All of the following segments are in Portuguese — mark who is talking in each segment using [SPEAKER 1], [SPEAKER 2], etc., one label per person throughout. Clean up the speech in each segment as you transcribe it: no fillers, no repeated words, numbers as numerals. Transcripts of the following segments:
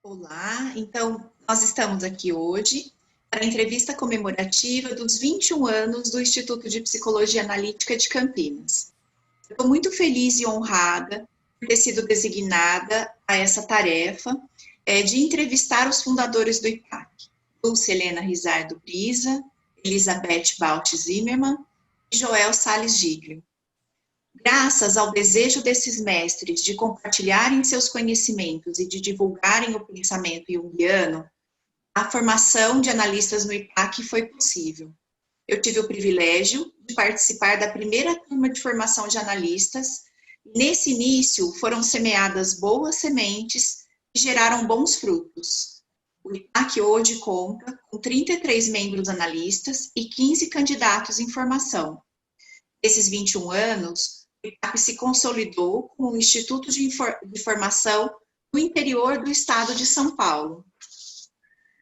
[SPEAKER 1] Olá, então nós estamos aqui hoje para a entrevista comemorativa dos 21 anos do Instituto de Psicologia Analítica de Campinas. Estou muito feliz e honrada por ter sido designada a essa tarefa de entrevistar os fundadores do IPAC, Dulce Helena Rizardo Brisa, Elizabeth Balt Zimmermann e Joel Sales Giglio. Graças ao desejo desses mestres de compartilharem seus conhecimentos e de divulgarem o pensamento junguiano, a formação de analistas no IPAC foi possível. Eu tive o privilégio de participar da primeira turma de formação de analistas. Nesse início, foram semeadas boas sementes que geraram bons frutos. O IPAC hoje conta com 33 membros analistas e 15 candidatos em formação. Nesses 21 anos, o IPAC se consolidou como um instituto de formação no interior do estado de São Paulo.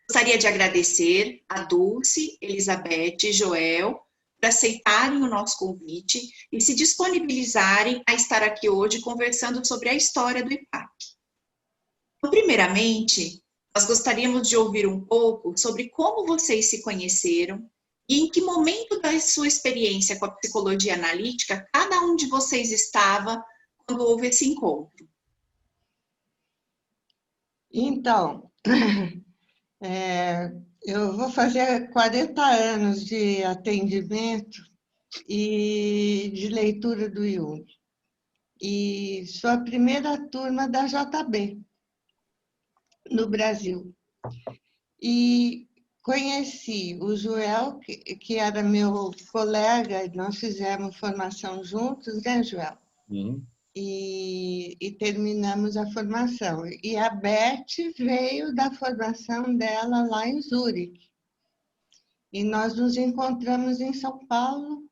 [SPEAKER 1] Gostaria de agradecer a Dulce, Elizabeth e Joel por aceitarem o nosso convite e se disponibilizarem a estar aqui hoje conversando sobre a história do IPAC. Então, primeiramente, nós gostaríamos de ouvir um pouco sobre como vocês se conheceram e em que momento da sua experiência com a psicologia analítica cada um de vocês estava quando houve esse encontro.
[SPEAKER 2] Então, eu vou fazer 40 anos de atendimento e de leitura do Jung. E sou a primeira turma da JB no Brasil. E conheci o Joel, que era meu colega, e nós fizemos formação juntos, né, Joel? E terminamos a formação. E a Beth veio da formação dela lá em Zurique. E nós nos encontramos em São Paulo,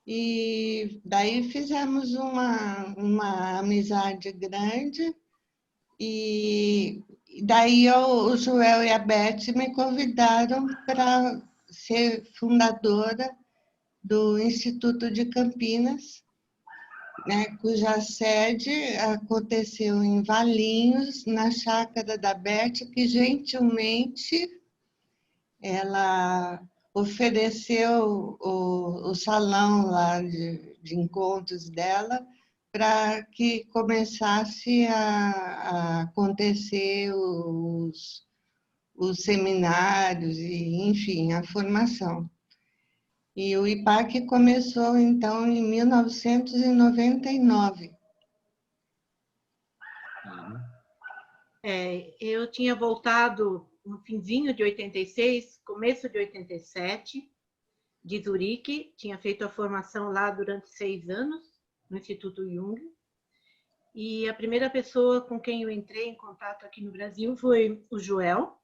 [SPEAKER 2] e daí fizemos uma amizade grande, e daí o Joel e a Beth me convidaram para ser fundadora do Instituto de Campinas, né, cuja sede aconteceu em Valinhos, na chácara da Beth, que gentilmente ela ofereceu o salão lá de encontros dela para que começasse a acontecer os seminários e, enfim, a formação. E o IPAC começou, então, em 1999.
[SPEAKER 3] Eu tinha voltado no finzinho de 86, começo de 87, de Zurique, tinha feito a formação lá durante 6 anos, no Instituto Jung, e a primeira pessoa com quem eu entrei em contato aqui no Brasil foi o Joel,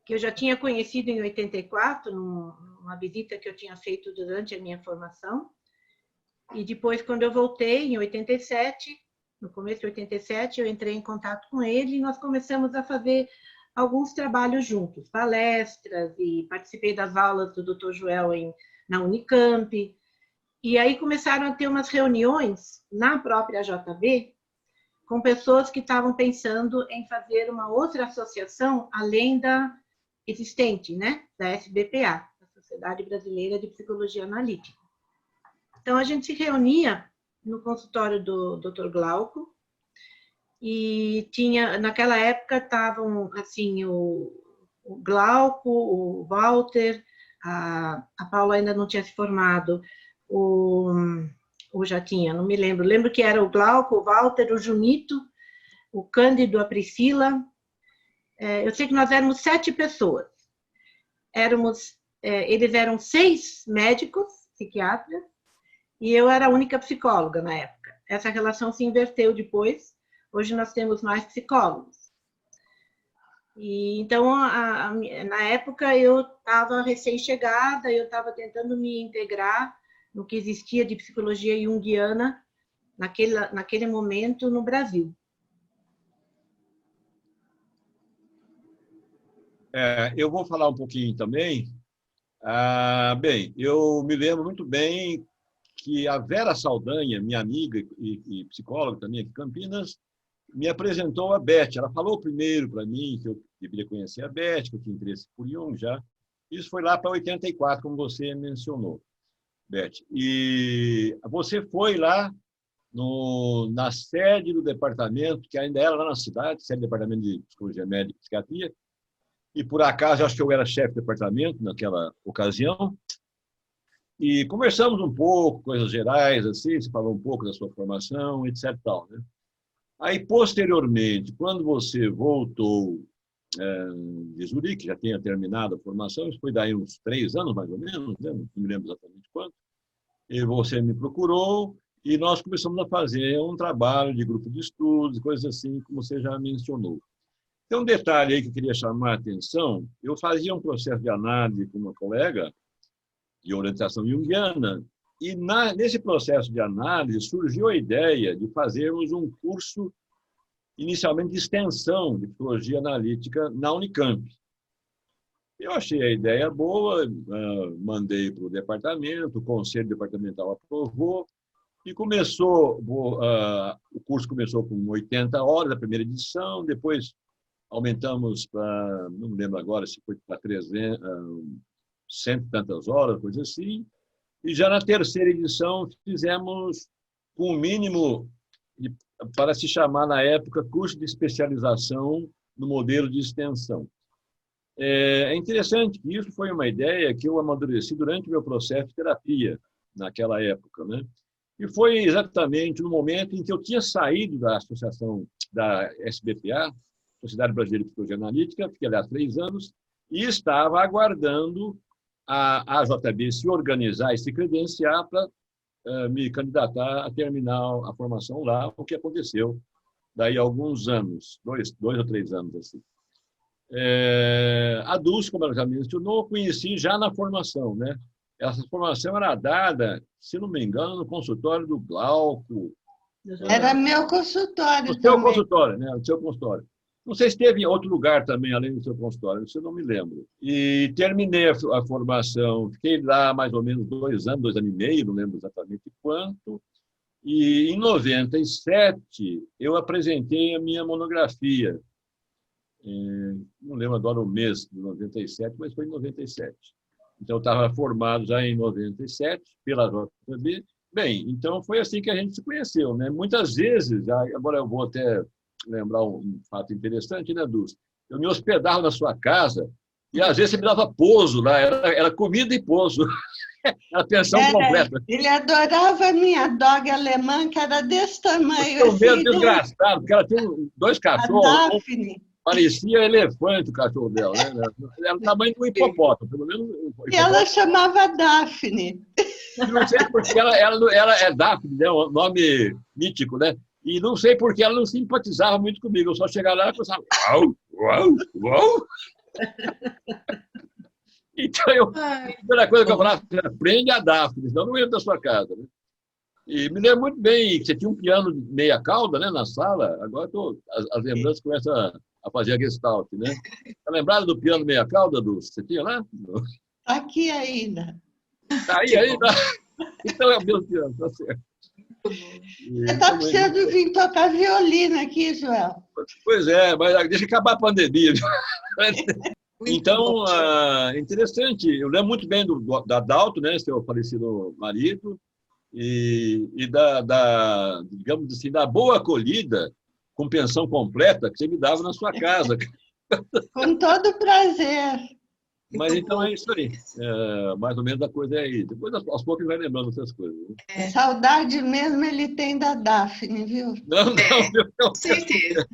[SPEAKER 3] que eu já tinha conhecido em 84, numa visita que eu tinha feito durante a minha formação, e depois, quando eu voltei, em 87, no começo de 87, eu entrei em contato com ele e nós começamos a fazer alguns trabalhos juntos, palestras, e participei das aulas do Dr. Joel na Unicamp. E aí começaram a ter umas reuniões na própria JB com pessoas que estavam pensando em fazer uma outra associação além da existente, né, da SBPA, a Sociedade Brasileira de Psicologia Analítica. Então, a gente se reunia no consultório do Dr. Glauco, e tinha, naquela época, estavam, assim, o Glauco, o Walter, a Paula ainda não tinha se formado, o já tinha, não me lembro. Lembro que era o Glauco, o Walter, o Junito, o Cândido, a Priscila. Eu sei que nós éramos 7 pessoas. Eles eram 6 médicos, psiquiatras, e eu era a única psicóloga na época. Essa relação se inverteu depois. Hoje nós temos mais psicólogos. E, então, na época, eu estava recém-chegada, eu estava tentando me integrar no que existia de psicologia junguiana naquele momento no Brasil.
[SPEAKER 4] Eu vou falar um pouquinho também. Bem, eu me lembro muito bem que a Vera Saldanha, minha amiga e psicóloga também aqui em Campinas, me apresentou a Beth. Ela falou primeiro para mim que eu deveria conhecer a Beth, que eu tinha interesse por Jung já. Isso foi lá para 84, como você mencionou, Beth. E você foi lá na sede do departamento, que ainda era lá na cidade, sede do departamento de Psicologia Médica e Psiquiatria, e por acaso acho que eu era chefe do departamento naquela ocasião, e conversamos um pouco, coisas gerais, assim, você falou um pouco da sua formação, etc. Tal, né? Aí, posteriormente, quando você voltou de Zurique, já tinha terminado a formação, isso foi daí uns 3 anos, mais ou menos, né? Não me lembro exatamente quanto, e você me procurou, e nós começamos a fazer um trabalho de grupo de estudos, coisas assim, como você já mencionou. Tem um detalhe aí que eu queria chamar a atenção. Eu fazia um processo de análise com uma colega de orientação junguiana, e nesse processo de análise surgiu a ideia de fazermos um curso, inicialmente de extensão de psicologia analítica na Unicamp. Eu achei a ideia boa, mandei para o departamento, o conselho departamental aprovou, e o curso começou com 80 horas, a primeira edição, depois aumentamos para, não me lembro agora se foi para 300, 100 e tantas horas, coisa assim, e já na terceira edição fizemos com o mínimo, para se chamar na época, curso de especialização no modelo de extensão. É interessante que isso foi uma ideia que eu amadureci durante o meu processo de terapia, naquela época, né? E foi exatamente no momento em que eu tinha saído da associação da SBPA, Sociedade Brasileira de Psicologia Analítica, fiquei lá há 3 anos, e estava aguardando a AJB se organizar e se credenciar para me candidatar a terminar a formação lá, o que aconteceu daí a alguns anos, 2 ou 3 anos assim. A Dulce, como ela já mencionou, conheci já na formação, né? Essa formação era dada, se não me engano, no consultório do Glauco.
[SPEAKER 2] Era meu consultório
[SPEAKER 4] no seu
[SPEAKER 2] também.
[SPEAKER 4] consultório, né? No seu consultório. Não sei se teve em outro lugar também, além do seu consultório, isso eu não me lembro. E terminei a formação, fiquei lá mais ou menos 2 anos, 2 anos e meio, não lembro exatamente quanto. E em 97, eu apresentei a minha monografia. Não lembro agora o mês de 97, mas foi em 97. Então, eu estava formado já em 97 pela JB. Bem, então foi assim que a gente se conheceu, né? Muitas vezes, agora eu vou até lembrar um fato interessante, né, Dulce? Eu me hospedava na sua casa e às vezes você me dava pouso lá, era comida e pouso, era pensão completa.
[SPEAKER 2] Ele adorava a minha dog alemã, que era desse tamanho.
[SPEAKER 4] Eu tinha um medo desgraçado, porque ela tinha 2 cachorros.
[SPEAKER 2] A Daphne.
[SPEAKER 4] Parecia elefante o cachorro dela, né? Era o tamanho de um hipopótamo, pelo menos.
[SPEAKER 2] E ela chamava Daphne.
[SPEAKER 4] Não sei porque ela é Daphne, né? Um nome mítico, né? E não sei porque ela não simpatizava muito comigo. Eu só chegava lá e pensava, uau, uau, uau. Então, a primeira coisa que eu falava era, prende a Daphne, senão não entra da sua casa, né? E me lembro muito bem que você tinha um piano de meia cauda, né, na sala. Agora as lembranças começam a fazer a gestalt, né? Está lembrado do piano meia cauda, Dulce? Você tinha lá?
[SPEAKER 2] Está aqui ainda.
[SPEAKER 4] Está aí ainda? Então é o meu piano, está certo.
[SPEAKER 2] Você está precisando vir tocar violino aqui, Joel.
[SPEAKER 4] Pois é, mas deixa acabar a pandemia. Então, interessante. Eu lembro muito bem da Dalto, né, seu falecido marido, e digamos assim, da boa acolhida com pensão completa que você me dava na sua casa.
[SPEAKER 2] Com todo prazer.
[SPEAKER 4] Mas então é isso aí. Mais ou menos a coisa é aí. Depois, aos poucos, ele vai lembrando essas coisas.
[SPEAKER 2] Saudade mesmo ele tem da Daphne, viu?
[SPEAKER 4] Não.
[SPEAKER 1] Com certeza.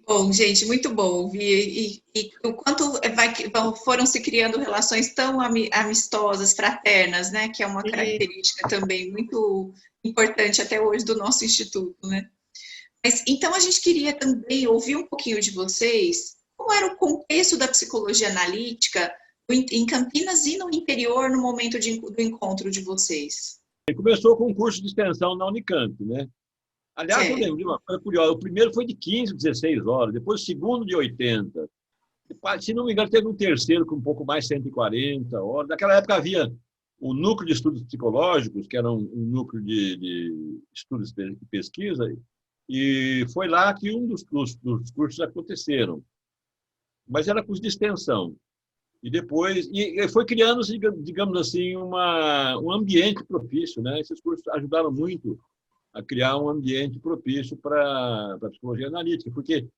[SPEAKER 1] Bom, gente, muito bom ouvir. E o quanto foram se criando relações tão amistosas, fraternas, né? Que é uma característica também muito importante até hoje do nosso instituto, né? Mas, então, a gente queria também ouvir um pouquinho de vocês. Como era o contexto da psicologia analítica em Campinas e no interior no momento do encontro de vocês?
[SPEAKER 4] Começou com um curso de extensão na Unicamp, né? Aliás, eu lembro de uma coisa curiosa. O primeiro foi de 15, 16 horas, depois o segundo de 80. Se não me engano, teve um terceiro com um pouco mais, 140 horas. Naquela época havia o núcleo de estudos psicológicos, que era um núcleo de estudos e pesquisa, E foi lá que um dos cursos aconteceram. Mas era curso de extensão. E depois e foi criando-se, digamos assim, um ambiente propício, né? Esses cursos ajudaram muito a criar um ambiente propício para a psicologia analítica, porque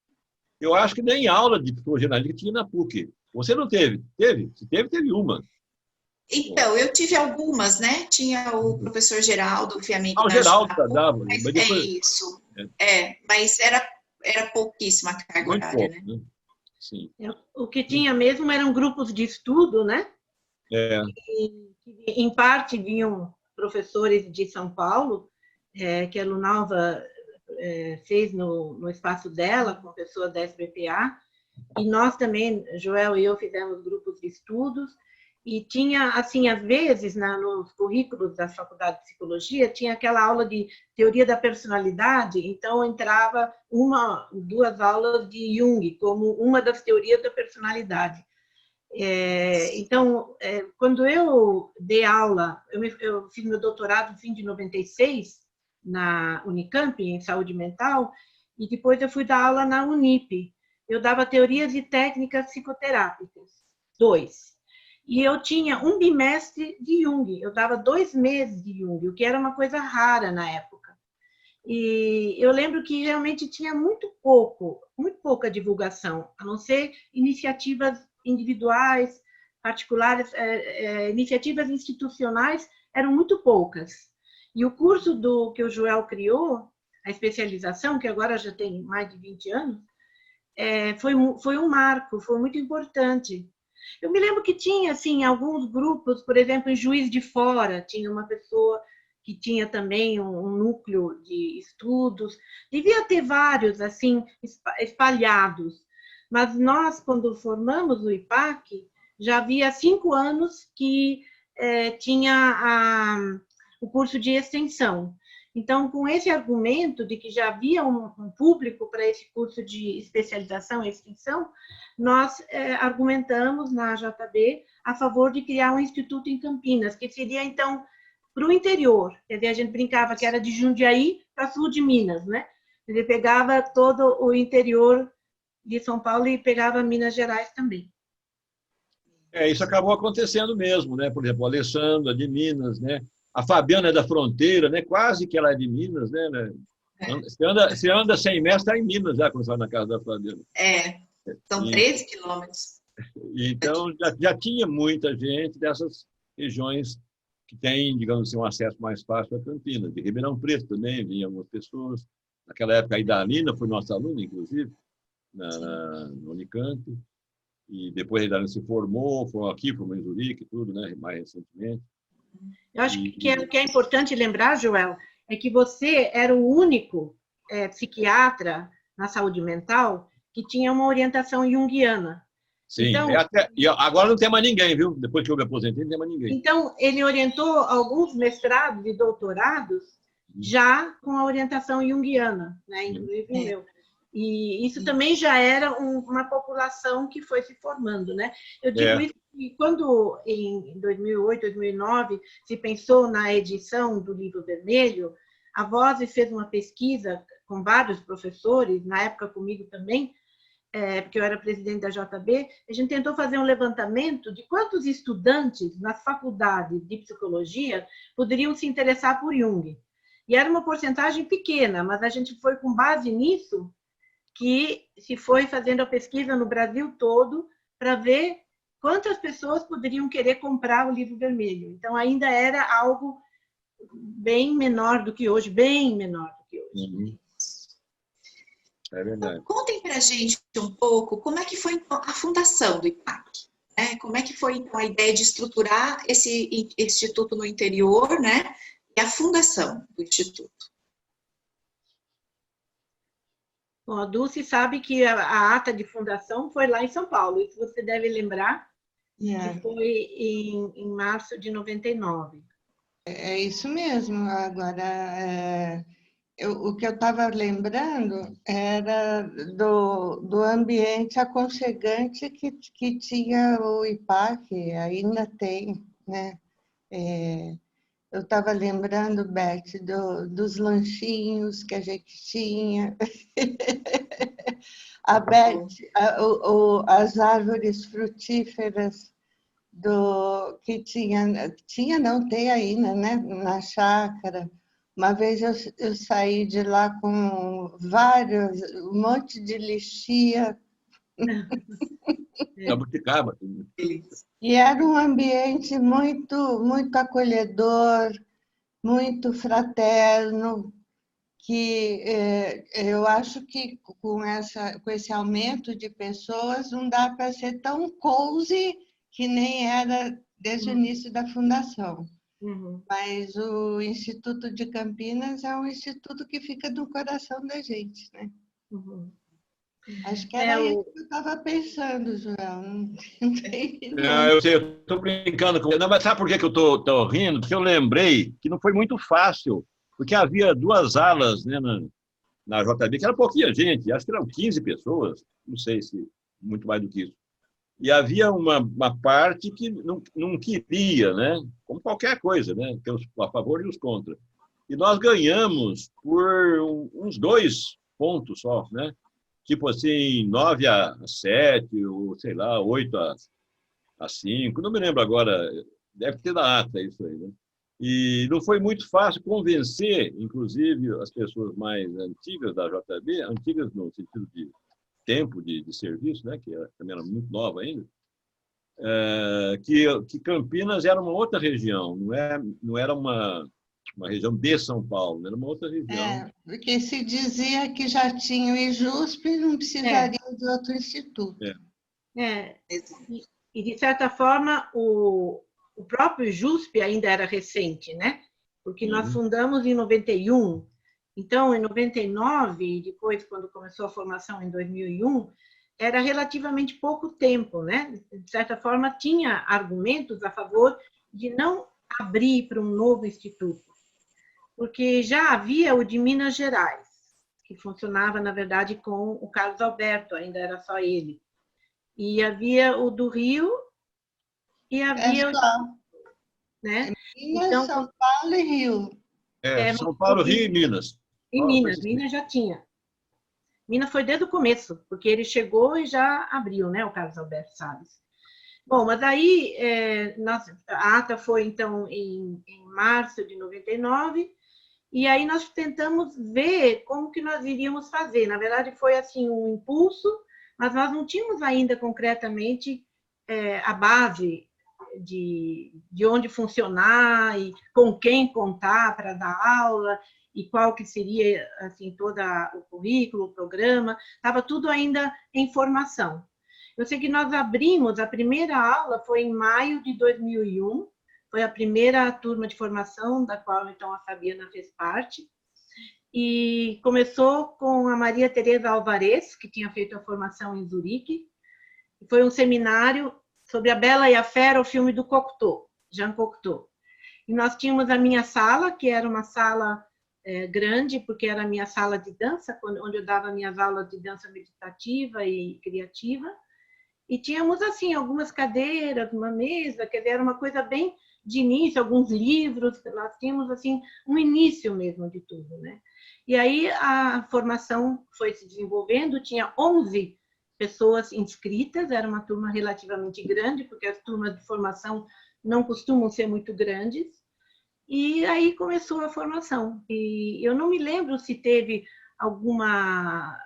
[SPEAKER 4] eu acho que nem aula de psicologia analítica tinha na PUC. Você não teve? Teve? Se teve, teve uma.
[SPEAKER 1] Então, eu tive algumas, né? Tinha o professor Geraldo Fiamini
[SPEAKER 4] Ah, o
[SPEAKER 1] na
[SPEAKER 4] Geraldo
[SPEAKER 1] Jura,
[SPEAKER 4] dava,
[SPEAKER 1] mas
[SPEAKER 4] mas
[SPEAKER 1] é
[SPEAKER 4] depois...
[SPEAKER 1] isso. Mas era pouquíssima a carga
[SPEAKER 4] Muito
[SPEAKER 1] horária,
[SPEAKER 4] pouco,
[SPEAKER 1] né?
[SPEAKER 4] né? Sim.
[SPEAKER 3] O que tinha mesmo eram grupos de estudo, né?
[SPEAKER 4] É,
[SPEAKER 3] Que em parte vinham professores de São Paulo, que a Lunalva fez no espaço dela, com pessoas da SBPA, e nós também, Joel e eu, fizemos grupos de estudos, e tinha, assim, às vezes, nos currículos da Faculdade de Psicologia, tinha aquela aula de teoria da personalidade, então entrava 2 aulas de Jung, como uma das teorias da personalidade. Então, quando eu dei aula, eu fiz meu doutorado no fim de 96, na Unicamp, em saúde mental, e depois eu fui dar aula na Unip. Eu dava teorias e técnicas psicoterápicas, 2. E eu tinha um bimestre de Jung, eu dava 2 meses de Jung, o que era uma coisa rara na época. E eu lembro que realmente tinha muito pouca divulgação, a não ser iniciativas individuais, particulares, iniciativas institucionais eram muito poucas. E o curso que o Joel criou, a especialização, que agora já tem mais de 20 anos, foi um marco, foi muito importante. Eu me lembro que tinha, assim, alguns grupos, por exemplo, em Juiz de Fora, tinha uma pessoa que tinha também um núcleo de estudos. Devia ter vários, assim, espalhados. Mas nós, quando formamos o IPAC, já havia 5 anos que tinha o curso de extensão. Então, com esse argumento de que já havia um público para esse curso de especialização e extensão, nós argumentamos na JB a favor de criar um instituto em Campinas, que seria, então, para o interior. Quer dizer, a gente brincava que era de Jundiaí para sul de Minas, né? Ele pegava todo o interior de São Paulo e pegava Minas Gerais também.
[SPEAKER 4] isso acabou acontecendo mesmo, né? Por exemplo, a Alessandra de Minas, né? A Fabiana é da Fronteira, né? Quase que ela é de Minas, né? Você anda 100 metros, está em Minas já, quando você vai na casa da Fabiana.
[SPEAKER 1] São 13 quilômetros.
[SPEAKER 4] Então, já tinha muita gente dessas regiões que tem, digamos assim, um acesso mais fácil a Campinas. De Ribeirão Preto também vinham algumas pessoas. Naquela época, a Idalina foi nossa aluna, inclusive, na Unicamp. E depois a Idalina se formou, foi aqui, formou em Zurique, tudo, né? Mais recentemente.
[SPEAKER 3] Eu acho que o que é importante lembrar, Joel, é que você era o único psiquiatra na saúde mental que tinha uma orientação junguiana.
[SPEAKER 4] Sim,
[SPEAKER 3] então,
[SPEAKER 4] e agora não tem mais ninguém, viu? Depois que eu me aposentei, não tem mais ninguém.
[SPEAKER 3] Então, ele orientou alguns mestrados e doutorados já com a orientação junguiana, né? Inclusive o meu. E isso também já era uma população que foi se formando, né? Eu digo isso que quando, em 2008, 2009, se pensou na edição do Livro Vermelho, a Voz fez uma pesquisa com vários professores, na época comigo também, porque eu era presidente da JB, a gente tentou fazer um levantamento de quantos estudantes nas faculdades de psicologia poderiam se interessar por Jung. E era uma porcentagem pequena, mas a gente foi com base nisso que se foi fazendo a pesquisa no Brasil todo para ver quantas pessoas poderiam querer comprar o Livro Vermelho. Então, ainda era algo bem menor do que hoje, bem menor do que hoje.
[SPEAKER 4] É verdade.
[SPEAKER 1] Então, contem para a gente um pouco como é que foi então, a fundação do IPAC. Né? Como é que foi então, a ideia de estruturar esse instituto no interior, né? E a fundação do instituto.
[SPEAKER 3] Bom, a Dulce sabe que a ata de fundação foi lá em São Paulo. Isso você deve lembrar, que foi em março de 99.
[SPEAKER 2] É isso mesmo. Agora, o que eu estava lembrando era do ambiente aconchegante que tinha o IPAC, ainda tem, né? Eu estava lembrando, Beth, dos lanchinhos que a gente tinha. A Beth, as árvores frutíferas que tinha não tem ainda, né? Na chácara. Uma vez eu saí de lá com um monte de lixia.
[SPEAKER 4] Jabuticaba.
[SPEAKER 2] E era um ambiente muito, muito acolhedor, muito fraterno, que eu acho que com esse aumento de pessoas não dá para ser tão cozy que nem era desde o início da fundação.
[SPEAKER 3] Uhum.
[SPEAKER 2] Mas o Instituto de Campinas é um instituto que fica no coração da gente, né?
[SPEAKER 3] Uhum.
[SPEAKER 2] Acho que era isso que eu estava pensando, Joel. Não tem, não.
[SPEAKER 4] Eu sei, eu estou brincando com você. Não, mas sabe por que eu estou rindo? Porque eu lembrei que não foi muito fácil, porque havia 2 alas, né, na JB, que era pouquinha gente, acho que eram 15 pessoas, não sei se muito mais do que isso. E havia uma parte que não queria, né? Como qualquer coisa, né? Tem os a favor e os contra. E nós ganhamos por uns 2 pontos só, né? Tipo assim, 9-7, ou sei lá, 8-5, não me lembro agora, deve ter da ata isso aí, né? E não foi muito fácil convencer, inclusive, as pessoas mais antigas da JB, antigas no sentido de tempo de serviço, né, que também era muito nova ainda, que Campinas era uma outra região, não era uma região de São Paulo, era uma outra região.
[SPEAKER 2] Porque se dizia que já tinha o IJUSP e não precisaria de outro instituto.
[SPEAKER 3] E, de certa forma, o próprio JUSP ainda era recente, né? Porque nós fundamos em 91. Então, em 99, depois, quando começou a formação em 2001, era relativamente pouco tempo, né? De certa forma, tinha argumentos a favor de não abrir para um novo instituto, porque já havia o de Minas Gerais, que funcionava, na verdade, com o Carlos Alberto, ainda era só ele. E havia o do Rio e havia né?
[SPEAKER 2] Minas,
[SPEAKER 3] então,
[SPEAKER 2] São Paulo e Rio.
[SPEAKER 4] São Paulo, Rio e Minas.
[SPEAKER 3] E Minas já tinha. Minas foi desde o começo, porque ele chegou e já abriu, né, o Carlos Alberto Salles. Bom, mas aí a ata foi, então, em março de 99, e aí nós tentamos ver como que nós iríamos fazer. Na verdade, foi assim um impulso, mas nós não tínhamos ainda concretamente a base de onde funcionar e com quem contar para dar aula e qual que seria assim todo o currículo, o programa, estava tudo ainda em formação. Eu sei que nós abrimos, a primeira aula foi em maio de 2001, foi a primeira turma de formação da qual então a Fabiana fez parte, e começou com a Maria Tereza Alvarez, que tinha feito a formação em Zurique. Foi um seminário sobre A Bela e a Fera, o filme do Cocteau, Jean Cocteau. E nós tínhamos a minha sala, que era uma sala grande, porque era a minha sala de dança, onde eu dava minhas aulas de dança meditativa e criativa. E tínhamos, assim, algumas cadeiras, uma mesa, quer dizer, era uma coisa bem de início, alguns livros, nós tínhamos, assim, um início mesmo de tudo, né? E aí a formação foi se desenvolvendo, tinha 11 pessoas inscritas, era uma turma relativamente grande, porque as turmas de formação não costumam ser muito grandes, e aí começou a formação. E eu não me lembro se teve alguma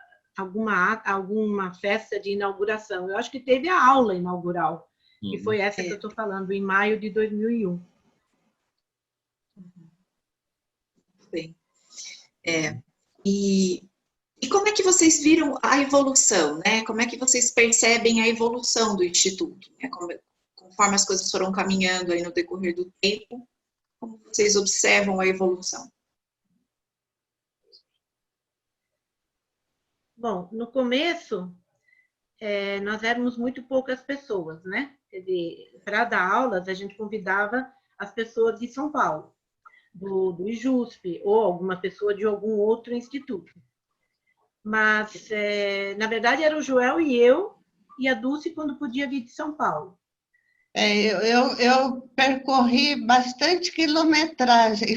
[SPEAKER 3] festa de inauguração. Eu acho que teve a aula inaugural, que foi essa que eu estou falando, em maio de 2001.
[SPEAKER 1] Bem. E como é que vocês viram a evolução, né? Como é que vocês percebem a evolução do Instituto? Né? Conforme as coisas foram caminhando aí no decorrer do tempo, como vocês observam a evolução?
[SPEAKER 3] Bom, no começo, nós éramos muito poucas pessoas, né? Quer dizer, para dar aulas, a gente convidava as pessoas de São Paulo, do IJUSP, ou alguma pessoa de algum outro instituto. Mas, na verdade, era o Joel e eu, e a Dulce quando podia vir de São Paulo.
[SPEAKER 2] Eu percorri bastante quilometragem.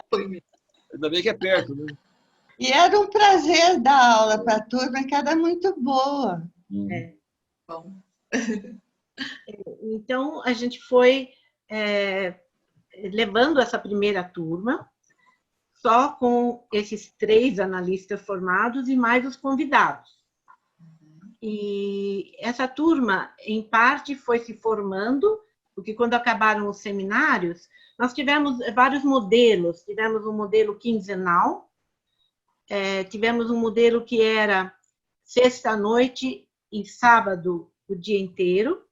[SPEAKER 1] Foi mesmo.
[SPEAKER 4] Ainda bem que é perto, né?
[SPEAKER 2] E era um prazer dar aula para a turma, que era muito boa.
[SPEAKER 3] É.
[SPEAKER 1] Bom.
[SPEAKER 3] Então, a gente foi levando essa primeira turma, só com esses 3 analistas formados e mais os convidados. E essa turma, em parte, foi se formando, porque quando acabaram os seminários, nós tivemos vários modelos. Tivemos um modelo quinzenal, tivemos um modelo que era sexta-noite e sábado o dia inteiro,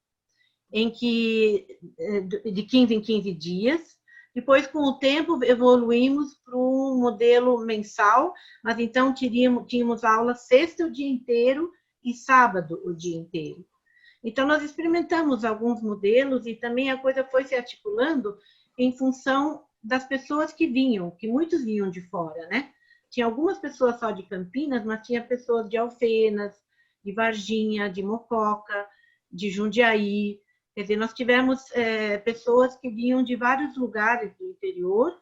[SPEAKER 3] em que de 15 em 15 dias. Depois, com o tempo, evoluímos para um modelo mensal, mas então tínhamos aula sexta o dia inteiro e sábado o dia inteiro. Então, nós experimentamos alguns modelos e também a coisa foi se articulando em função das pessoas que vinham, que muitos vinham de fora, né? Tinha algumas pessoas só de Campinas, mas tinha pessoas de Alfenas, de Varginha, de Mococa, de Jundiaí. Quer dizer, nós tivemos pessoas que vinham de vários lugares do interior.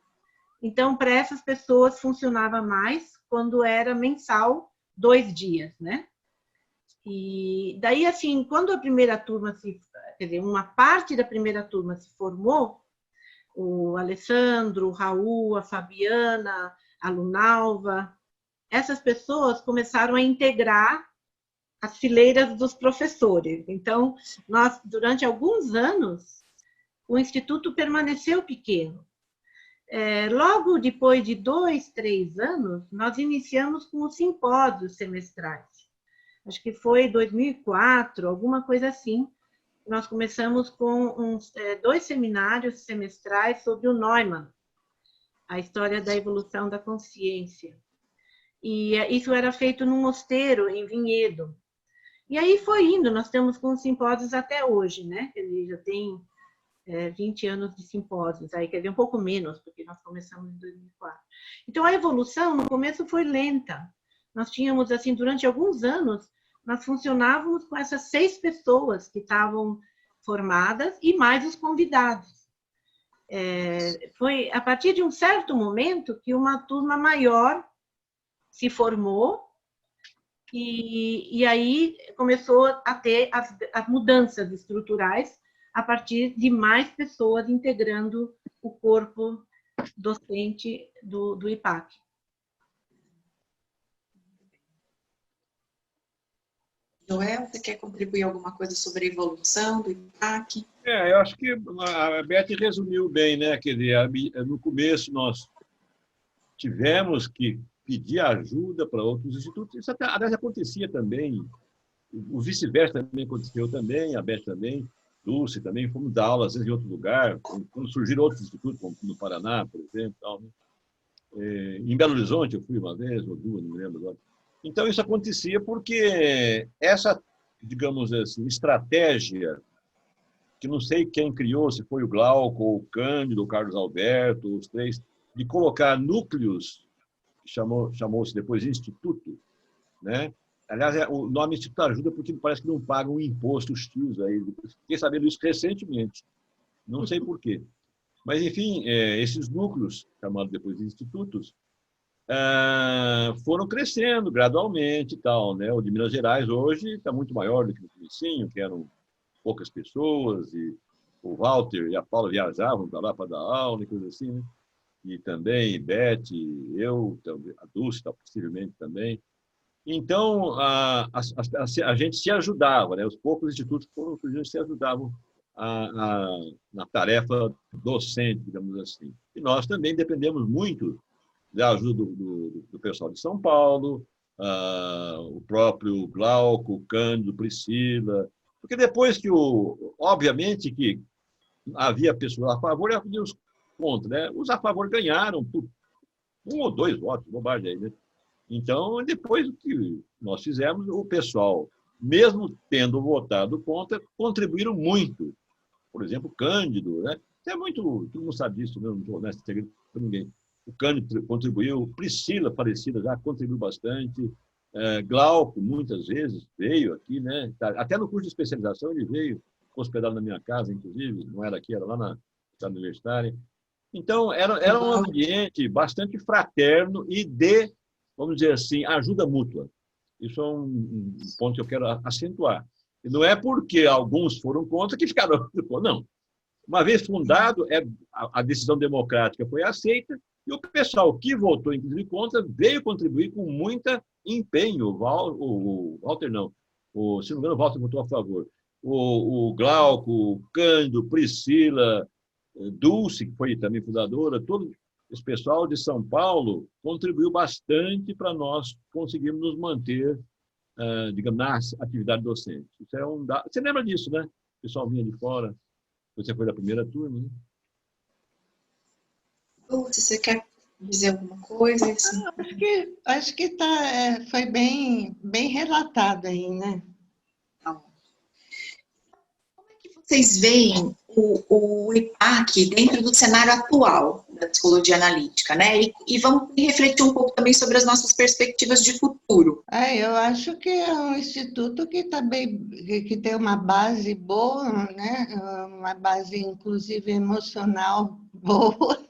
[SPEAKER 3] Então, para essas pessoas funcionava mais quando era mensal, 2 dias, né? E daí, assim, quando a primeira turma quer dizer, uma parte da primeira turma se formou, o Alessandro, o Raul, a Fabiana, a Lunalva, essas pessoas começaram a integrar as fileiras dos professores. Então, nós, durante alguns anos, o Instituto permaneceu pequeno. Logo depois de 2, 3 anos, nós iniciamos com os simpósios semestrais. Acho que foi 2004, alguma coisa assim. Nós começamos com 2 seminários semestrais sobre o Neumann, a história da evolução da consciência. E isso era feito num mosteiro, em Vinhedo. E aí foi indo, nós estamos com simpósios até hoje, né? Quer dizer, já tem 20 anos de simpósios, aí quer dizer, um pouco menos, porque nós começamos em 2004. Então, a evolução, no começo, foi lenta. Nós tínhamos, assim, durante alguns anos, nós funcionávamos com essas 6 pessoas que estavam formadas e mais os convidados. Foi a partir de um certo momento que uma turma maior se formou e aí começou a ter as mudanças estruturais a partir de mais pessoas integrando o corpo docente do IPAC.
[SPEAKER 1] Joel, você quer contribuir alguma coisa sobre a evolução do IPAC?
[SPEAKER 4] Eu acho que a Beth resumiu bem, né? Quer dizer, no começo nós tivemos que pedir ajuda para outros institutos. Isso até, aliás, acontecia também, o vice-versa também aconteceu também, a Beth também, Dulce também, fomos dar aula, às vezes, em outro lugar, quando surgiram outros institutos, como no Paraná, por exemplo. Tal, né? Em Belo Horizonte eu fui uma vez, ou 2, não me lembro agora. Então, isso acontecia porque essa, digamos assim, estratégia, que não sei quem criou, se foi o Glauco, ou o Cândido, o Carlos Alberto, os 3, de colocar núcleos, chamou-se depois de Instituto, né? Aliás, o nome Instituto ajuda porque parece que não pagam um imposto X aí. Fiquei sabendo isso recentemente, não sei por quê. Mas, enfim, esses núcleos, chamados depois de institutos, foram crescendo gradualmente e tal, né? O de Minas Gerais hoje está muito maior do que no comecinho, que eram poucas pessoas, e o Walter e a Paula viajavam para lá para dar aula e coisa assim, né? E também Beth, eu, a Dulce, possivelmente também. Então, a gente se ajudava, né? Os poucos institutos foram surgindo se ajudavam na tarefa docente, digamos assim. E nós também dependemos muito da ajuda do pessoal de São Paulo, o próprio Glauco, Cândido, Priscila, porque depois que obviamente que havia pessoas a favor e havia os contra, né? Os a favor ganharam por 1 ou 2 votos, bobagem aí, né? Então, depois do que nós fizemos, o pessoal, mesmo tendo votado contra, contribuíram muito. Por exemplo, Cândido, né? É muito, todo mundo sabe disso, não vou dar esse segredo para ninguém. O Cândido contribuiu, Priscila, falecida, já contribuiu bastante. Glauco, muitas vezes, veio aqui, né? Até no curso de especialização ele veio hospedado na minha casa, inclusive, não era aqui, era lá na cidade universitária. Então, era um ambiente bastante fraterno e de, vamos dizer assim, ajuda mútua. Isso é um ponto que eu quero acentuar. E não é porque alguns foram contra que ficaram contra, não. Uma vez fundado, a decisão democrática foi aceita e o pessoal que votou, inclusive, contra, veio contribuir com muito empenho. O Walter não. Se não me engano, o Walter votou a favor. O Glauco, o Cândido, Priscila, Dulce, que foi também fundadora, todo esse pessoal de São Paulo contribuiu bastante para nós conseguirmos nos manter, digamos, na atividade docente. Isso é um dado. Você lembra disso, né? O pessoal vinha de fora. Você foi da primeira turma, né?
[SPEAKER 1] Se você quer dizer alguma coisa? Assim.
[SPEAKER 2] Acho que foi bem relatado aí, né?
[SPEAKER 1] Vocês veem o IPAC dentro do cenário atual da psicologia analítica, né? E vamos refletir um pouco também sobre as nossas perspectivas de futuro.
[SPEAKER 2] Eu acho que é um instituto que tem uma base boa, né? Uma base, inclusive, emocional boa.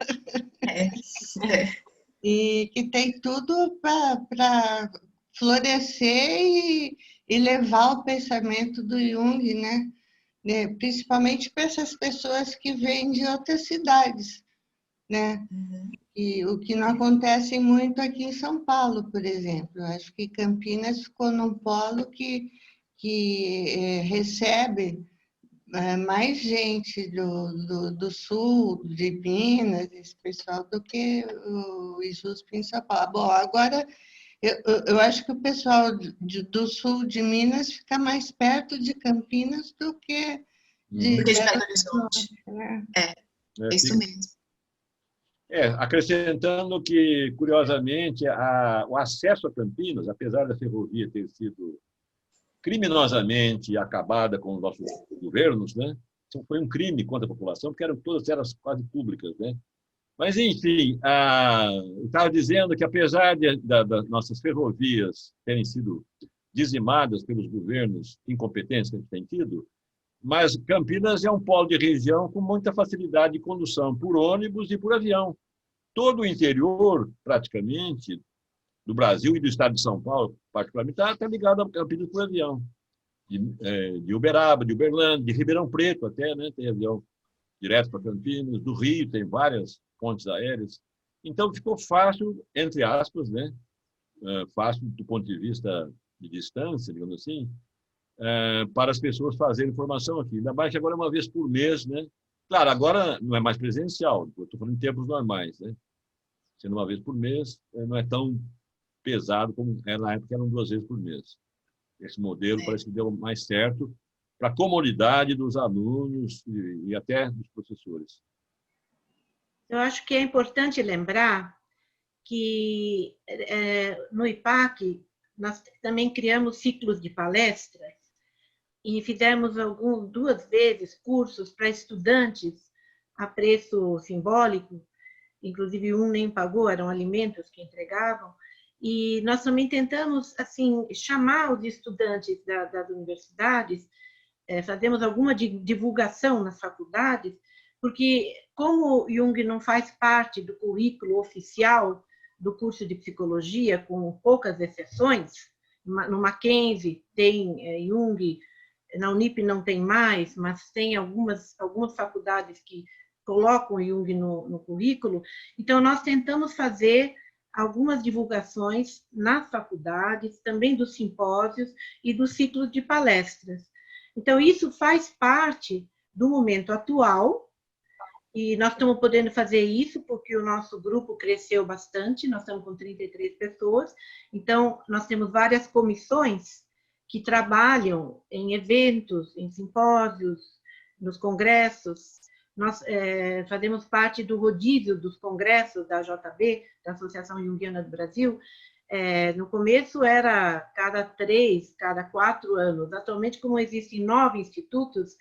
[SPEAKER 2] E que tem tudo para florescer e levar o pensamento do Jung, né? Principalmente para essas pessoas que vêm de outras cidades, né? E o que não acontece muito aqui em São Paulo, por exemplo. Eu acho que Campinas ficou num polo que recebe mais gente do sul, de Minas, esse pessoal, do que o IJUSP em São Paulo. Bom, agora eu acho que o pessoal do sul de Minas fica mais perto de Campinas do que de
[SPEAKER 1] Belo Horizonte.
[SPEAKER 2] Né?
[SPEAKER 1] É isso mesmo.
[SPEAKER 4] Acrescentando que, curiosamente, o acesso a Campinas, apesar da ferrovia ter sido criminosamente acabada com os nossos governos, né? Isso foi um crime contra a população, porque todas eram quase públicas, né? Mas, enfim, eu estava dizendo que, apesar das nossas ferrovias terem sido dizimadas pelos governos incompetentes que a gente tem tido, mas Campinas é um polo de região com muita facilidade de condução por ônibus e por avião. Todo o interior, praticamente, do Brasil e do estado de São Paulo, particularmente, está ligado a Campinas por avião. De Uberaba, de Uberlândia, de Ribeirão Preto até, né? Tem avião direto para Campinas, do Rio tem várias pontes aéreas. Então, ficou fácil, entre aspas, né? Fácil do ponto de vista de distância, digamos assim, para as pessoas fazerem formação aqui. Ainda mais que agora é uma vez por mês, né? Claro, agora não é mais presencial, eu estou falando em tempos normais, né? Sendo uma vez por mês, não é tão pesado como era na época, eram 2 vezes por mês. Esse modelo parece que deu mais certo para a comunidade dos alunos e até dos professores.
[SPEAKER 3] Eu acho que é importante lembrar que no IPAC nós também criamos ciclos de palestras e fizemos 2 vezes cursos para estudantes a preço simbólico, inclusive um nem pagou, eram alimentos que entregavam, e nós também tentamos assim chamar os estudantes das universidades, fazemos alguma divulgação nas faculdades, porque como Jung não faz parte do currículo oficial do curso de psicologia, com poucas exceções, no Mackenzie tem Jung, na Unip não tem mais, mas tem algumas faculdades que colocam Jung no currículo. Então, nós tentamos fazer algumas divulgações nas faculdades, também dos simpósios e dos ciclos de palestras. Então, isso faz parte do momento atual, e nós estamos podendo fazer isso porque o nosso grupo cresceu bastante, nós estamos com 33 pessoas, então nós temos várias comissões que trabalham em eventos, em simpósios, nos congressos. Nós fazemos parte do rodízio dos congressos da JB, da Associação Junguiana do Brasil. No começo era cada 3, cada 4 anos. Atualmente, como existem 9 institutos,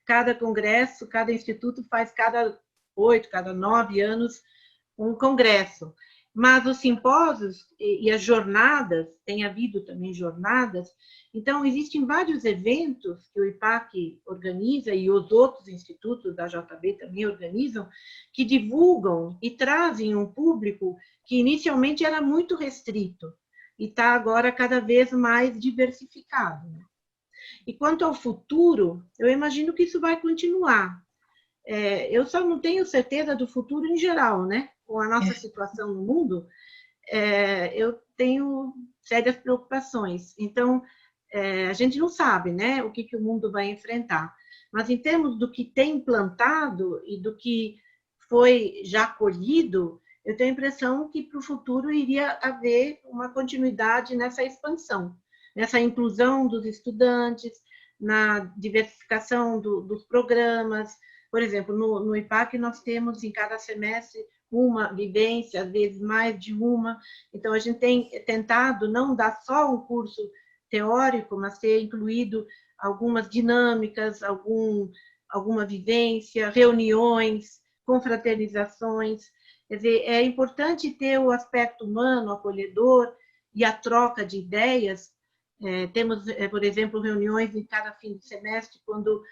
[SPEAKER 3] cada congresso, cada instituto faz cada 8, cada 9 anos um congresso. Mas os simpósios e as jornadas, tem havido também jornadas, então existem vários eventos que o IPAC organiza e os outros institutos da JB também organizam, que divulgam e trazem um público que inicialmente era muito restrito e está agora cada vez mais diversificado. E quanto ao futuro, eu imagino que isso vai continuar. Eu só não tenho certeza do futuro em geral, né? Com a nossa situação no mundo, eu tenho sérias preocupações. Então, a gente não sabe, né, o que o mundo vai enfrentar. Mas, em termos do que tem implantado e do que foi já colhido, eu tenho a impressão que para o futuro iria haver uma continuidade nessa expansão, nessa inclusão dos estudantes, na diversificação dos programas. Por exemplo, no IPAC nós temos em cada semestre uma vivência, às vezes mais de uma. Então, a gente tem tentado não dar só um curso teórico, mas ter incluído algumas dinâmicas, alguma vivência, reuniões, confraternizações. Quer dizer, é importante ter o aspecto humano, acolhedor e a troca de ideias. Temos, por exemplo, reuniões em cada fim de semestre, quando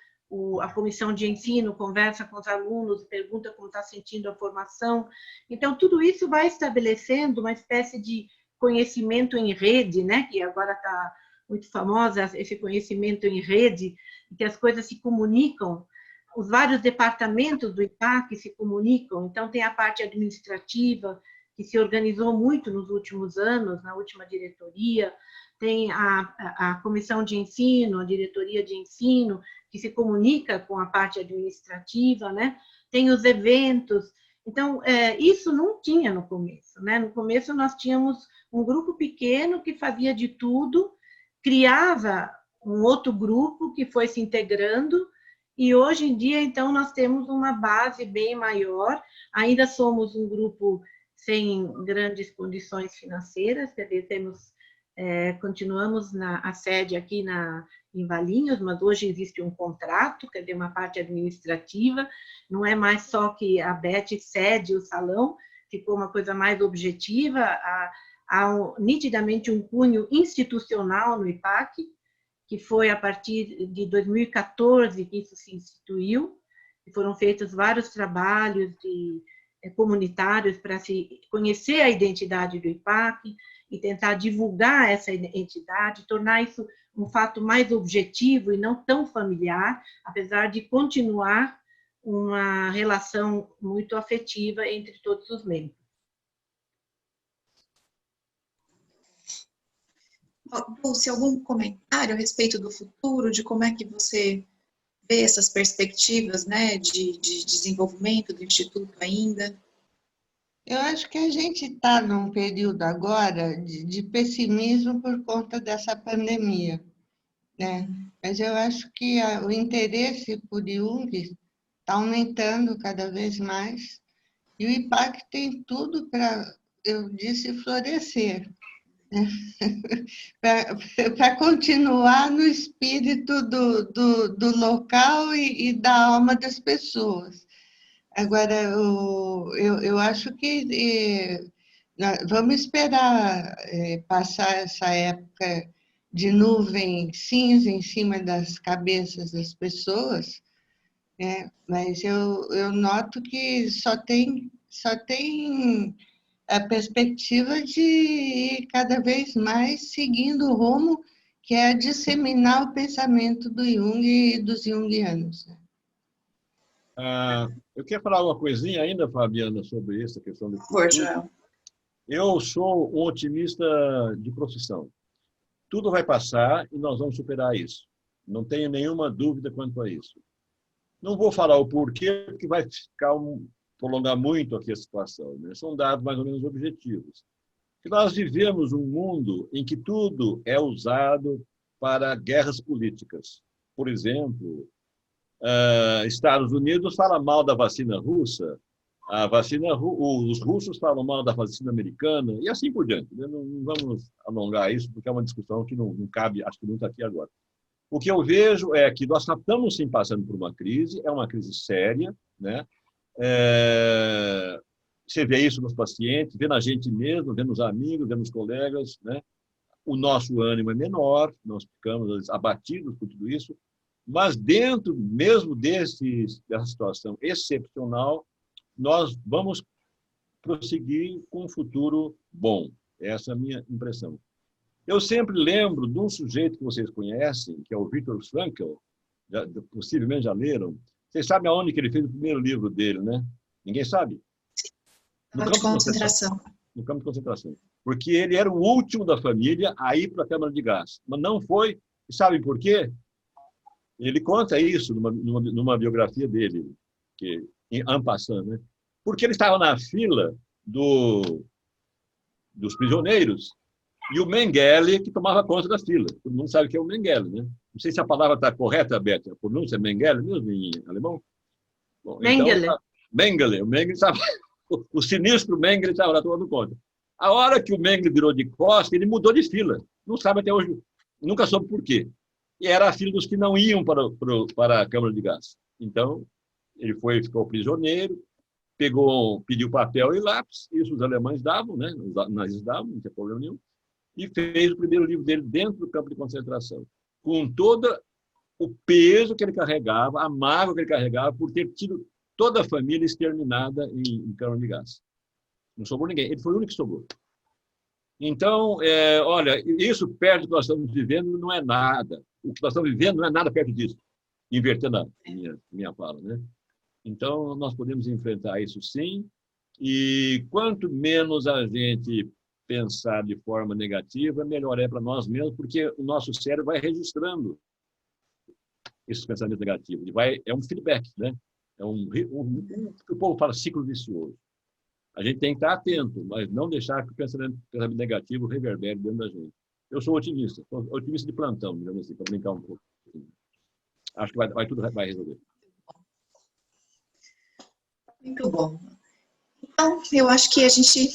[SPEAKER 3] a comissão de ensino conversa com os alunos, pergunta como está sentindo a formação. Então, tudo isso vai estabelecendo uma espécie de conhecimento em rede, né? Que agora está muito famosa, esse conhecimento em rede, que as coisas se comunicam, os vários departamentos do IPAC se comunicam. Então, tem a parte administrativa, que se organizou muito nos últimos anos, na última diretoria, tem a comissão de ensino, a diretoria de ensino, que se comunica com a parte administrativa, né? Tem os eventos. Então, isso não tinha no começo, né? No começo, nós tínhamos um grupo pequeno que fazia de tudo, criava um outro grupo que foi se integrando, e hoje em dia, então, nós temos uma base bem maior. Ainda somos um grupo sem grandes condições financeiras, quer dizer, continuamos a sede aqui em Valinhos, mas hoje existe um contrato, quer dizer, uma parte administrativa, não é mais só que a Beth cede o salão, ficou uma coisa mais objetiva, há nitidamente um cunho institucional no IPAC, que foi a partir de 2014 que isso se instituiu, e foram feitos vários trabalhos comunitários para se conhecer a identidade do IPAC e tentar divulgar essa identidade, tornar isso um fato mais objetivo e não tão familiar, apesar de continuar uma relação muito afetiva entre todos os membros.
[SPEAKER 1] Dulce, algum comentário a respeito do futuro, de como é que você vê essas perspectivas, né, de desenvolvimento do Instituto ainda?
[SPEAKER 2] Eu acho que a gente está num período agora de pessimismo por conta dessa pandemia, né? Mas eu acho que o interesse por Jung está aumentando cada vez mais e o IPAC tem tudo para, eu disse, florescer, né? Para continuar no espírito do local e da alma das pessoas. Agora, eu acho que vamos esperar passar essa época de nuvem cinza em cima das cabeças das pessoas, né? Mas eu noto que só tem a perspectiva de ir cada vez mais seguindo o rumo que é disseminar o pensamento do Jung e dos jungianos.
[SPEAKER 4] Eu quero falar uma coisinha ainda, Fabiana, sobre essa questão do
[SPEAKER 1] Por favor, Joel.
[SPEAKER 4] Eu sou um otimista de profissão. Tudo vai passar e nós vamos superar isso. Não tenho nenhuma dúvida quanto a isso. Não vou falar o porquê, porque vai prolongar muito aqui a situação, né? São dados mais ou menos objetivos. Que nós vivemos um mundo em que tudo é usado para guerras políticas. Por exemplo, Estados Unidos fala mal da vacina russa, os russos falam mal da vacina americana, e assim por diante. Não vamos alongar isso, porque é uma discussão que não cabe, acho que muito aqui agora. O que eu vejo é que nós estamos sim passando por uma crise, é uma crise séria, né? você vê isso nos pacientes, vê na gente mesmo, vê nos amigos, vê nos colegas, né? O nosso ânimo é menor, nós ficamos abatidos por tudo isso, mas dentro mesmo dessa situação excepcional, nós vamos prosseguir com um futuro bom. Essa é a minha impressão. Eu sempre lembro de um sujeito que vocês conhecem, que é o Viktor Frankl, possivelmente já leram. Vocês sabem aonde que ele fez o primeiro livro dele, né? Ninguém sabe?
[SPEAKER 1] No campo de concentração.
[SPEAKER 4] No campo de concentração. Porque ele era o último da família a ir para a câmara de gás. Mas não foi. E sabem por quê? Ele conta isso numa biografia dele, que, en passant, né? Porque ele estava na fila dos prisioneiros e o Mengele que tomava conta da fila. Todo mundo sabe que é o Mengele, né? Não sei se a palavra está correta, Beto. A pronúncia é Mengele mesmo em alemão? Bom,
[SPEAKER 3] Mengele.
[SPEAKER 4] Então, Mengele. O Mengele estava... O sinistro Mengele estava lá tomando conta. A hora que o Mengele virou de costas, ele mudou de fila. Não sabe até hoje, nunca soube por quê. E era a fila dos que não iam para a câmara de gás. Então, ele ficou prisioneiro, pediu papel e lápis, isso os alemães davam, né? Os nazistas davam, não tinha problema nenhum, e fez o primeiro livro dele dentro do campo de concentração, com todo o peso que ele carregava, a mágoa que ele carregava por ter tido toda a família exterminada em câmara de gás. Não sobrou ninguém. Ele foi o único que sobrou. Então, olha, isso perto do que nós estamos vivendo não é nada. O que nós estamos vivendo não é nada perto disso. Invertendo a minha fala, né? Então, nós podemos enfrentar isso sim. E quanto menos a gente pensar de forma negativa, melhor é para nós mesmos, porque o nosso cérebro vai registrando esses pensamentos negativos. É um feedback, né? O povo fala ciclo vicioso. A gente tem que estar atento, mas não deixar que o pensamento negativo reverbere dentro da gente. Eu sou otimista de plantão, digamos assim, para brincar um pouco. Acho que tudo vai resolver.
[SPEAKER 1] Muito bom. Então, eu acho que a gente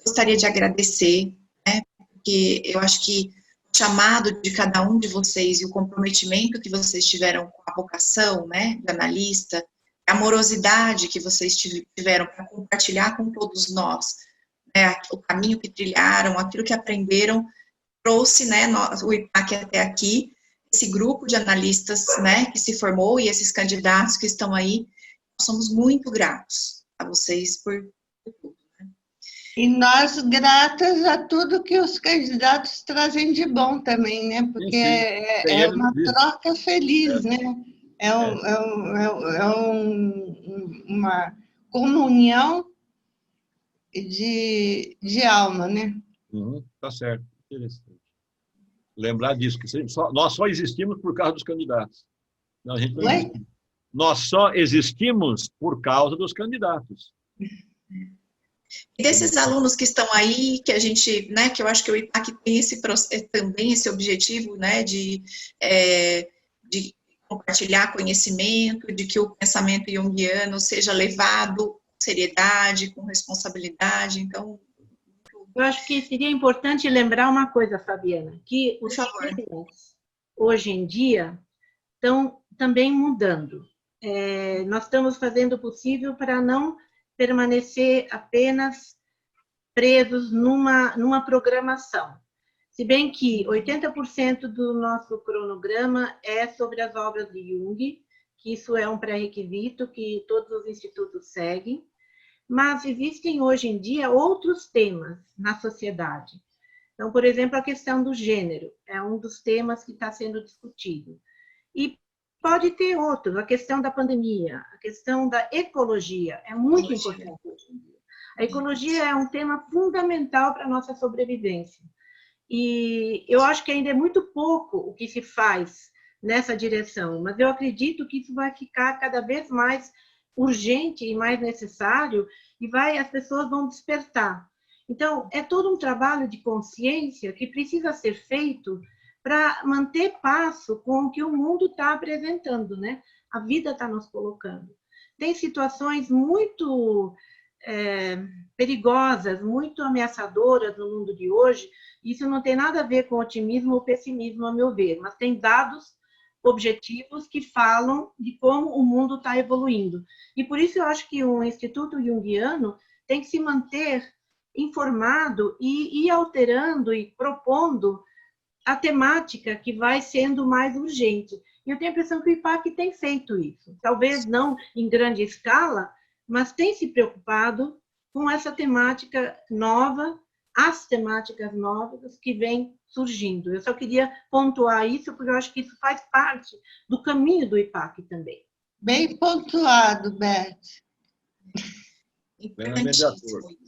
[SPEAKER 1] gostaria de agradecer, né? Porque eu acho que o chamado de cada um de vocês e o comprometimento que vocês tiveram com a vocação, né, de analista, a amorosidade que vocês tiveram para compartilhar com todos nós, né, o caminho que trilharam, aquilo que aprenderam, trouxe, né, o IPAC até aqui, esse grupo de analistas, né, que se formou e esses candidatos que estão aí. Nós somos muito gratos a vocês por tudo. Né?
[SPEAKER 2] E nós gratas a tudo que os candidatos trazem de bom também, né? Porque é uma troca feliz, né? Uma comunhão de alma, né?
[SPEAKER 4] Tá certo. Interessante. Lembrar disso, que nós só existimos por causa dos candidatos. Não, a gente não existe. Nós só existimos por causa dos candidatos.
[SPEAKER 1] E desses alunos que estão aí, que a gente, né, que eu acho que o IPAC tem também esse objetivo, né, de compartilhar conhecimento, de que o pensamento junguiano seja levado com seriedade, com responsabilidade. Então,
[SPEAKER 3] eu acho que seria importante lembrar uma coisa, Fabiana, que os temas hoje em dia estão também mudando. Nós estamos fazendo o possível para não permanecer apenas presos numa programação. Se bem que 80% do nosso cronograma é sobre as obras de Jung, que isso é um pré-requisito que todos os institutos seguem, mas existem hoje em dia outros temas na sociedade. Então, por exemplo, a questão do gênero é um dos temas que está sendo discutido. E pode ter outros, a questão da pandemia, a questão da ecologia, é muito importante hoje em dia. A ecologia é um tema fundamental para a nossa sobrevivência. E eu acho que ainda é muito pouco o que se faz nessa direção, mas eu acredito que isso vai ficar cada vez mais urgente e mais necessário, e as pessoas vão despertar. Então, é todo um trabalho de consciência que precisa ser feito para manter passo com o que o mundo está apresentando, né? A vida está nos colocando. Tem situações muito perigosas, muito ameaçadoras no mundo de hoje. Isso não tem nada a ver com otimismo ou pessimismo, a meu ver, mas tem dados objetivos que falam de como o mundo está evoluindo. E por isso eu acho que o Instituto Junguiano tem que se manter informado e ir alterando e propondo a temática que vai sendo mais urgente. E eu tenho a impressão que o IPAC tem feito isso. Talvez não em grande escala, mas tem se preocupado com essa temática nova, as temáticas novas que vêm surgindo. Eu só queria pontuar isso, porque eu acho que isso faz parte do caminho do IPAC também.
[SPEAKER 2] Bem pontuado, Beth.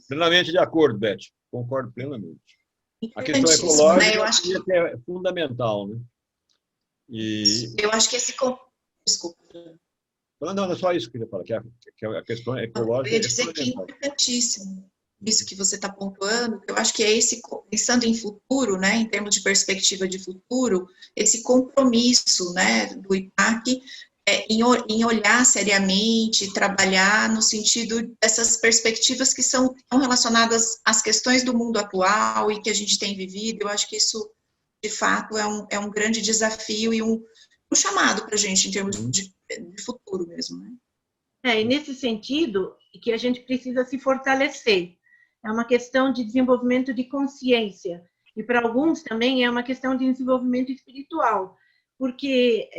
[SPEAKER 4] Plenamente de acordo, Beth. Concordo plenamente. A questão
[SPEAKER 1] ecológica,
[SPEAKER 4] né? Eu acho que é fundamental, né?
[SPEAKER 1] Eu acho que esse... Desculpa.
[SPEAKER 4] Não, é só isso que eu queria falar, que a questão ecológica
[SPEAKER 1] eu ia dizer que é importantíssimo isso que você está pontuando, que eu acho que é esse, pensando em futuro, né, em termos de perspectiva de futuro, esse compromisso, né, do IPAC em olhar seriamente, trabalhar no sentido dessas perspectivas que são relacionadas às questões do mundo atual e que a gente tem vivido. Eu acho que isso, de fato, é um grande desafio e um chamado para a gente em termos de futuro mesmo, né?
[SPEAKER 3] E nesse sentido, que a gente precisa se fortalecer. É uma questão de desenvolvimento de consciência. E para alguns também é uma questão de desenvolvimento espiritual. Porque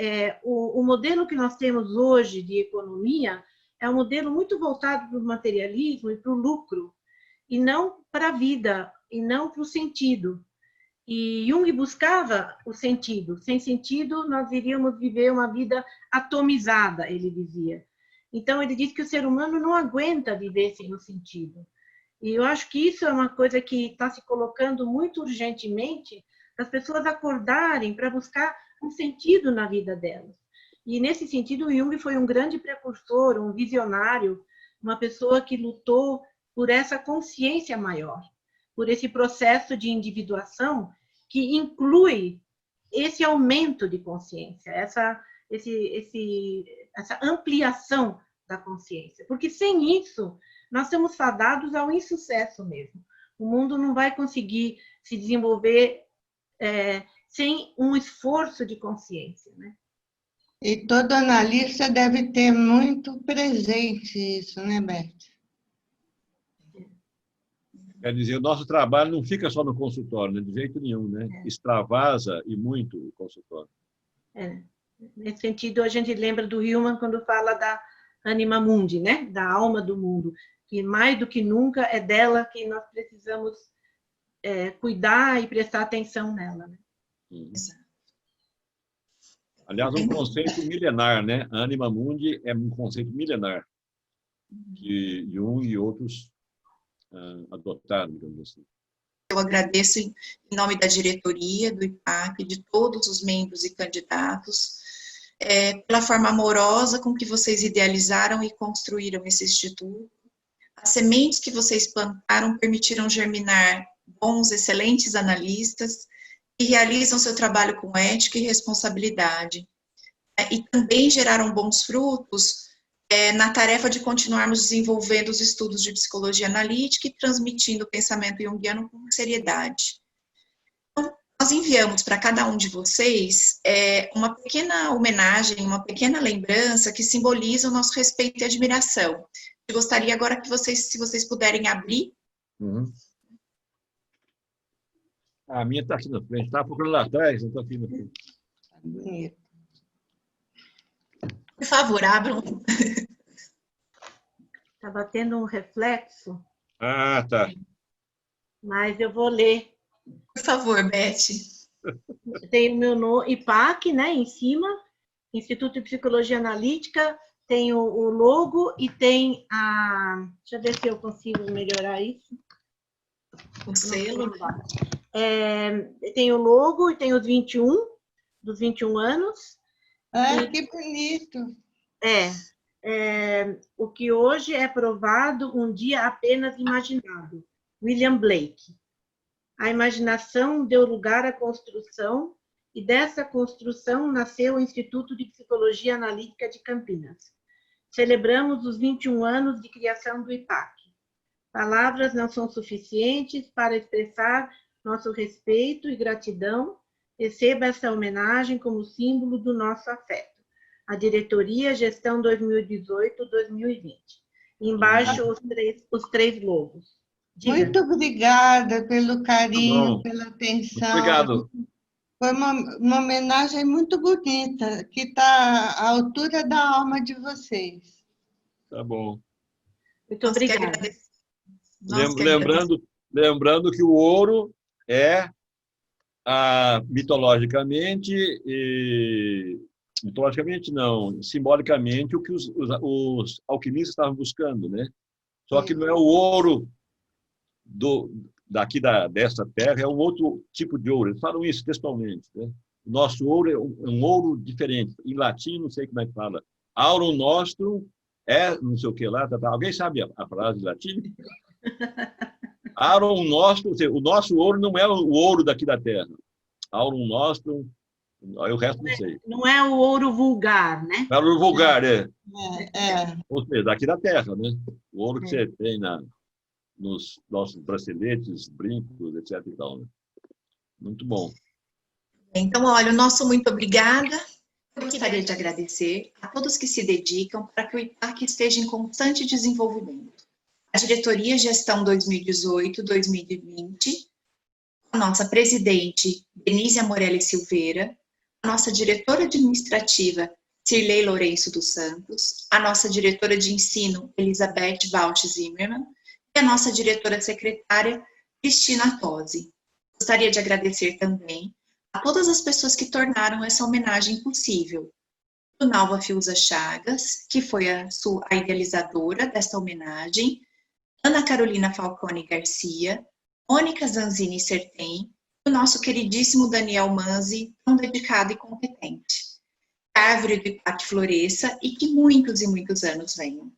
[SPEAKER 3] o modelo que nós temos hoje de economia é um modelo muito voltado para o materialismo e para o lucro, e não para a vida, e não para o sentido. E Jung buscava o sentido. Sem sentido, nós iríamos viver uma vida atomizada, ele dizia. Então, ele diz que o ser humano não aguenta viver sem o sentido. E eu acho que isso é uma coisa que está se colocando muito urgentemente, as pessoas acordarem para buscar um sentido na vida delas. E, nesse sentido, o Jung foi um grande precursor, um visionário, uma pessoa que lutou por essa consciência maior, por esse processo de individuação que inclui esse aumento de consciência, essa ampliação da consciência. Porque sem isso, nós estamos fadados ao insucesso mesmo. O mundo não vai conseguir se desenvolver sem um esforço de consciência, né?
[SPEAKER 2] E todo analista deve ter muito presente isso, né, Beth?
[SPEAKER 4] Quer dizer, o nosso trabalho não fica só no consultório, né? De jeito nenhum, né? Extravasa e muito o consultório.
[SPEAKER 3] Nesse sentido, a gente lembra do Hillman quando fala da anima mundi, né? Da alma do mundo, que mais do que nunca é dela que nós precisamos cuidar e prestar atenção nela. Né?
[SPEAKER 4] Aliás, um conceito milenar, né? A anima mundi é um conceito milenar que Jung e outros adotaram, digamos assim.
[SPEAKER 1] Eu agradeço em nome da diretoria do IPAC, de todos os membros e candidatos, pela forma amorosa com que vocês idealizaram e construíram esse instituto. As sementes que vocês plantaram permitiram germinar bons, excelentes analistas que realizam seu trabalho com ética e responsabilidade. E também geraram bons frutos na tarefa de continuarmos desenvolvendo os estudos de psicologia analítica e transmitindo o pensamento junguiano com seriedade. Então, nós enviamos para cada um de vocês uma pequena homenagem, uma pequena lembrança que simboliza o nosso respeito e admiração. Eu gostaria agora que vocês, se vocês puderem abrir.
[SPEAKER 4] A minha está aqui na frente, estava procurando lá atrás, não está aqui na frente.
[SPEAKER 2] Bonito.
[SPEAKER 1] Por favor, abram.
[SPEAKER 3] Estava tendo um reflexo.
[SPEAKER 4] Ah, tá.
[SPEAKER 3] Mas eu vou ler.
[SPEAKER 1] Por favor, Beth.
[SPEAKER 3] Tem o meu nome, IPAC, né, em cima, Instituto de Psicologia Analítica, tem o logo e tem a... Deixa eu ver se eu consigo melhorar isso.
[SPEAKER 1] O selo.
[SPEAKER 3] Tem o logo e tem os 21, dos 21 anos.
[SPEAKER 2] Que bonito!
[SPEAKER 3] O que hoje é provado, um dia apenas imaginado. William Blake. A imaginação deu lugar à construção, e dessa construção nasceu o Instituto de Psicologia Analítica de Campinas. Celebramos os 21 anos de criação do IPAC. Palavras não são suficientes para expressar nosso respeito e gratidão. Receba essa homenagem como símbolo do nosso afeto. A Diretoria Gestão 2018-2020. Embaixo, os três globos. Diga.
[SPEAKER 2] Muito obrigada pelo carinho,
[SPEAKER 4] bom.
[SPEAKER 2] pela atenção.
[SPEAKER 4] Obrigado.
[SPEAKER 2] Foi uma homenagem muito bonita, que está à altura da alma de vocês.
[SPEAKER 4] Tá bom.
[SPEAKER 3] Muito obrigada.
[SPEAKER 4] Lembrando que o ouro é, mitologicamente não, simbolicamente, o que os alquimistas estavam buscando, né? Só que não é o ouro daqui dessa terra, é um outro tipo de ouro. Eles falam isso textualmente, né? O nosso ouro é um ouro diferente. Em latim, não sei como é que fala. Aurum nostrum é não sei o que lá. Alguém sabe a frase em latim? Aurum nostrum, o nosso ouro não é o ouro daqui da terra. Aurum nostrum, aí o resto não sei.
[SPEAKER 3] Não é o ouro vulgar, né?
[SPEAKER 4] É o ouro vulgar, é.
[SPEAKER 2] É.
[SPEAKER 4] Ou seja, daqui da terra, né? O ouro que você tem nos nossos braceletes, brincos, etc. E tal, né? Muito bom.
[SPEAKER 1] Então, olha, o nosso muito obrigada. Eu gostaria de agradecer a todos que se dedicam para que o IPAC esteja em constante desenvolvimento. A Diretoria Gestão 2018-2020, a nossa presidente, Denise Amorelli Silveira, a nossa diretora administrativa, Cirlei Lourenço dos Santos, a nossa diretora de ensino, Elizabeth Walsh Zimmermann, e a nossa diretora secretária, Cristina Tosi. Gostaria de agradecer também a todas as pessoas que tornaram essa homenagem possível. Nalva Fiuza Chagas, que foi a idealizadora desta homenagem, Ana Carolina Falcone Garcia, Mônica Zanzini Sertem, e o nosso queridíssimo Daniel Manzi, tão dedicado e competente. Que a árvore do IPAC floresça e que muitos e muitos anos venham.